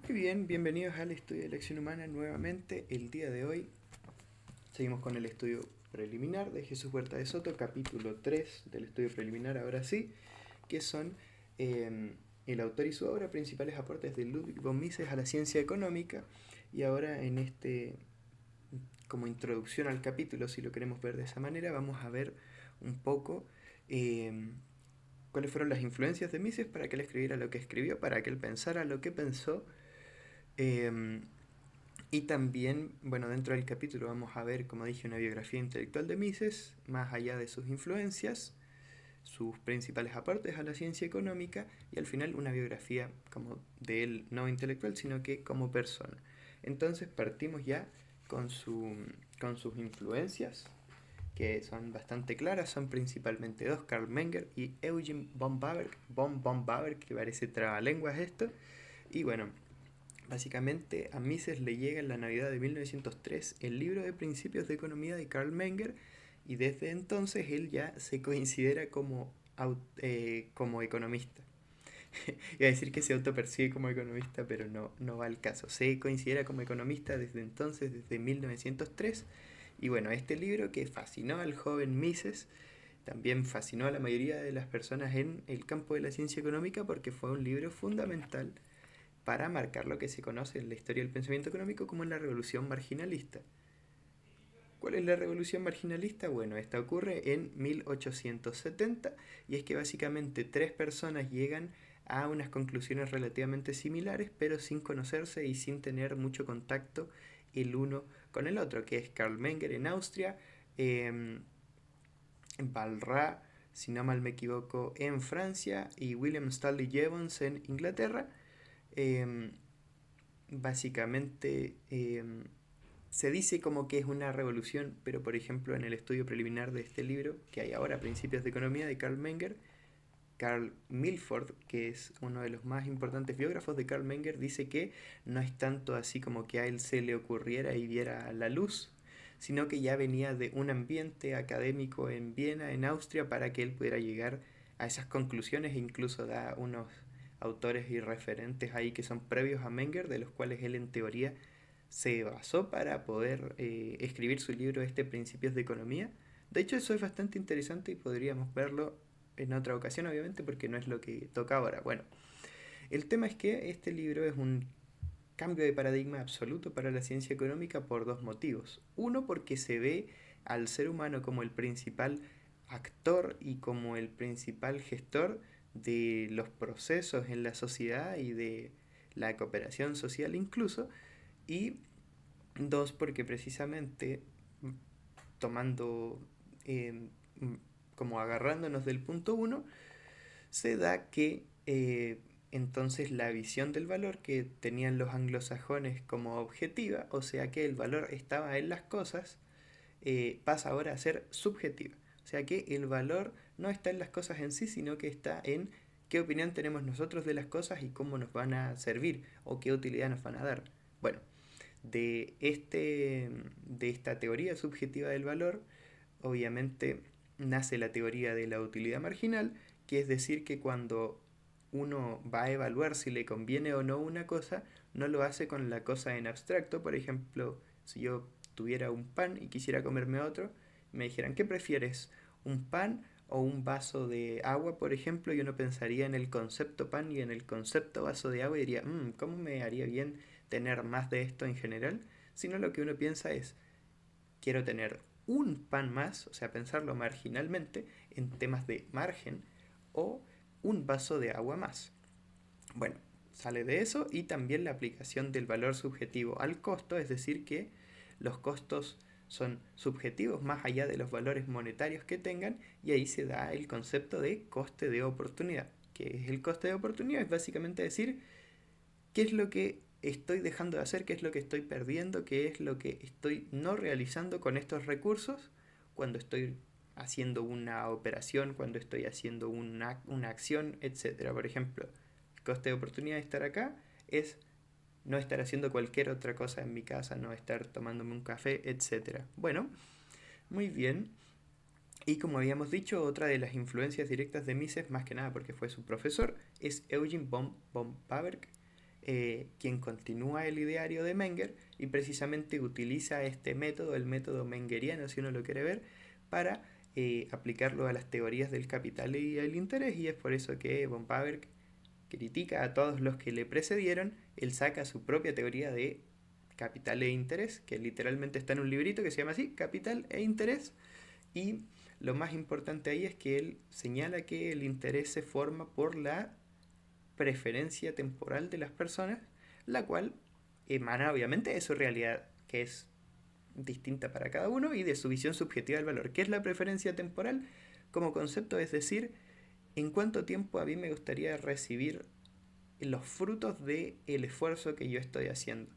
Muy bien, bienvenidos al estudio de elección humana nuevamente. El día de hoy seguimos con el estudio preliminar de Jesús Huerta de Soto, capítulo 3 del estudio preliminar, ahora sí, que son el autor y su obra, principales aportes de Ludwig von Mises a la ciencia económica. Y ahora en como introducción al capítulo, si lo queremos ver de esa manera, vamos a ver un poco cuáles fueron las influencias de Mises para que él escribiera lo que escribió, para que él pensara lo que pensó. Eh, y también, bueno, dentro del capítulo vamos a ver, como dije, una biografía intelectual de Mises, más allá de sus influencias, sus principales aportes a la ciencia económica y al final una biografía como de él, no intelectual, sino que como persona. Entonces partimos ya con, con sus influencias, que son bastante claras, son principalmente dos, Karl Menger y Eugen von Bawerk, von Bawerk, que parece trabalenguas esto, y bueno, básicamente a Mises le llega en la Navidad de 1903 el libro de Principios de Economía de Karl Menger y desde entonces él ya se considera como economista. Iba a decir que se autopercibe como economista, pero no va al caso. Se considera como economista desde entonces, desde 1903. Y bueno, este libro que fascinó al joven Mises, también fascinó a la mayoría de las personas en el campo de la ciencia económica porque fue un libro fundamental para marcar lo que se conoce en la historia del pensamiento económico como la revolución marginalista. ¿Cuál es la revolución marginalista? Bueno, esta ocurre en 1870 y es que básicamente tres personas llegan a unas conclusiones relativamente similares, pero sin conocerse y sin tener mucho contacto el uno con el otro, que es Karl Menger en Austria, eh, Balra, si no mal me equivoco, en Francia y William Stanley Jevons en Inglaterra. Eh, Básicamente se dice como que es una revolución, pero por ejemplo en el estudio preliminar de este libro que hay ahora, Principios de Economía de Karl Menger, Carl Milford, que es uno de los más importantes biógrafos de Karl Menger, dice que no es tanto así como que a él se le ocurriera y viera la luz, sino que ya venía de un ambiente académico en Viena, en Austria, para que él pudiera llegar a esas conclusiones e incluso da unos autores y referentes ahí que son previos a Menger, de los cuales él en teoría se basó para poder escribir su libro Principios de Economía. De hecho, eso es bastante interesante y podríamos verlo en otra ocasión, obviamente, porque no es lo que toca ahora. Bueno, el tema es que este libro es un cambio de paradigma absoluto para la ciencia económica por dos motivos. Uno, porque se ve al ser humano como el principal actor y como el principal gestor de los procesos en la sociedad y de la cooperación social incluso. Y dos, porque precisamente tomando, eh, como agarrándonos del punto uno, se da que entonces la visión del valor que tenían los anglosajones como objetiva, o sea que el valor estaba en las cosas, pasa ahora a ser subjetiva. O sea que el valor no está en las cosas en sí, sino que está en qué opinión tenemos nosotros de las cosas y cómo nos van a servir o qué utilidad nos van a dar. Bueno, de esta teoría subjetiva del valor, obviamente nace la teoría de la utilidad marginal, que es decir que cuando uno va a evaluar si le conviene o no una cosa, no lo hace con la cosa en abstracto. Por ejemplo, si yo tuviera un pan y quisiera comerme otro, me dijeran, ¿qué prefieres? ¿Un pan o un vaso de agua, por ejemplo? Yo no pensaría en el concepto pan y en el concepto vaso de agua y diría, ¿cómo me haría bien tener más de esto en general? Sino lo que uno piensa es, quiero tener un pan más, o sea, pensarlo marginalmente en temas de margen, o un vaso de agua más. Bueno, sale de eso y también la aplicación del valor subjetivo al costo, es decir, que los costos son subjetivos más allá de los valores monetarios que tengan y ahí se da el concepto de coste de oportunidad. ¿Qué es el coste de oportunidad? Es básicamente decir qué es lo que estoy dejando de hacer, qué es lo que estoy perdiendo, qué es lo que estoy no realizando con estos recursos cuando estoy haciendo una operación, cuando estoy haciendo una acción, etcétera. Por ejemplo, el coste de oportunidad de estar acá es no estar haciendo cualquier otra cosa en mi casa, no estar tomándome un café, etcétera. Bueno, muy bien. Y como habíamos dicho, otra de las influencias directas de Mises, más que nada porque fue su profesor, es Eugen von Bawerk, quien continúa el ideario de Menger y precisamente utiliza este método, el método mengeriano, si uno lo quiere ver, para aplicarlo a las teorías del capital y el interés, y es por eso que von Paberg critica a todos los que le precedieron. Él saca su propia teoría de capital e interés, que literalmente está en un librito que se llama así, Capital e Interés, y lo más importante ahí es que él señala que el interés se forma por la preferencia temporal de las personas, la cual emana obviamente de su realidad, que es distinta para cada uno, y de su visión subjetiva del valor. ¿Qué es la preferencia temporal? Como concepto, es decir, en cuánto tiempo a mí me gustaría recibir los frutos del esfuerzo que yo estoy haciendo.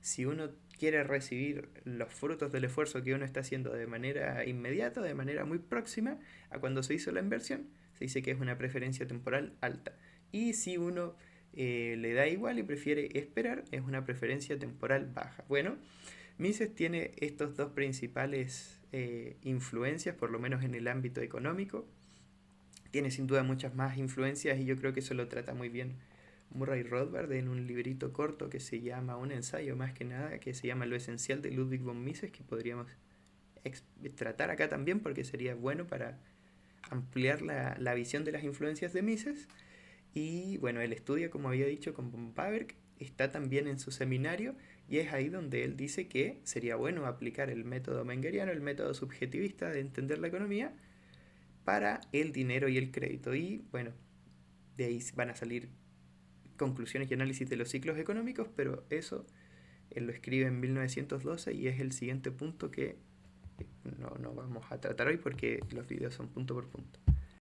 Si uno quiere recibir los frutos del esfuerzo que uno está haciendo de manera inmediata, de manera muy próxima a cuando se hizo la inversión, se dice que es una preferencia temporal alta. Y si uno le da igual y prefiere esperar, es una preferencia temporal baja. Bueno, Mises tiene estos dos principales influencias, por lo menos en el ámbito económico. Tiene sin duda muchas más influencias y yo creo que eso lo trata muy bien Murray Rothbard en un librito corto que se llama, un ensayo más que nada, que se llama Lo esencial de Ludwig von Mises, que podríamos tratar acá también porque sería bueno para ampliar la visión de las influencias de Mises. Y bueno, él estudia, como había dicho, con von Paberg, está también en su seminario y es ahí donde él dice que sería bueno aplicar el método mengeriano, el método subjetivista de entender la economía, para el dinero y el crédito. Y bueno, de ahí van a salir conclusiones y análisis de los ciclos económicos, pero eso él lo escribe en 1912 y es el siguiente punto que no vamos a tratar hoy porque los videos son punto por punto.